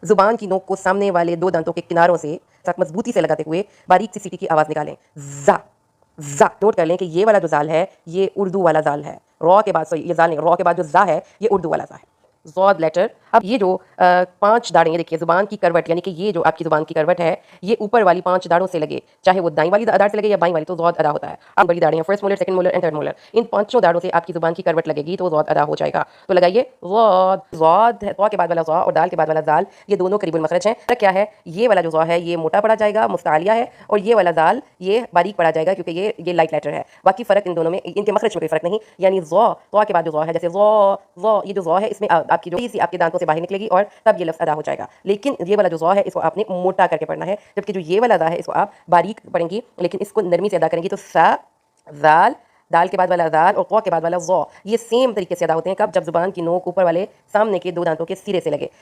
जुबान की नोक को सामने वाले दो दांतों के किनारों से साथ मजबूती से लगाते हुए बारीक सी सीटी की आवाज निकालें। जा जा। नोट कर लें कि ये वाला जो जाल है ये उर्दू वाला जाल है। रॉ के बाद, सॉरी ये जाल नहीं, रॉ के बाद जो जा है ये उर्दू वाला जा है। ज़ॉद लेटर। अब ये जो 5 दाढ़ें, ये देखिए ज़ुबान की करवट, यानी कि ये जो आपकी ज़ुबान की करवट है ये ऊपर वाली 5 दाढ़ों से लगे, चाहे वो दाईं वाली दाढ़ से लगे या बाईं वाली, तो ज़ॉद अदा होता है। अब बड़ी दाढ़ें हैं, first molar, second molar and third molar, इन पांचों दाढ़ों से आपकी ज़ुबान की करवट लगेगी तो ज़ॉद अदा हो जाएगा। तो लगाइए ज़ॉद। ज़ॉद है ज़ॉ के बाद वाला ज़ॉ और दाल के बाद वाला दाल, ये दोनों करीबुल मखरज हैं। फर्क क्या है, ये वाला जो ज़ॉ है ये मोटा पड़ा जाएगा, मुस्तालिया है, और ये वाला दाल ये बारीक पड़ा जाएगा क्योंकि ये लाइट लेटर है। बाकी फ़र्क इन दोनों में, इनके मखरज में कोई फ़र्क नहीं। यानी ज़ॉ के बाद जो ज़ॉ है, जैसे ज़ॉ, ये जो ज़ॉ है इसमें आपकी जो सी आपके दांतों से बाहर निकलेगी और तब ये लफ्ज़ अदा हो जाएगा। लेकिन ये वाला जो ज़ॉ है इसको आपने मोटा करके पढ़ना है, जबकि जो ये वाला ज़ा है इसको आप बारीक पढ़ेंगी लेकिन इसको नरमी से अदा करेंगी। तो सा, ज़ाल, दाल के बाद वाला दाल और क़ौ के बाद वाला ज़ॉ, ये सेम तरीके से अदा होते हैं। कब? जब ज़ुबान की नोक ऊपर वाले सामने के दो दांतों के सिरे से लगे।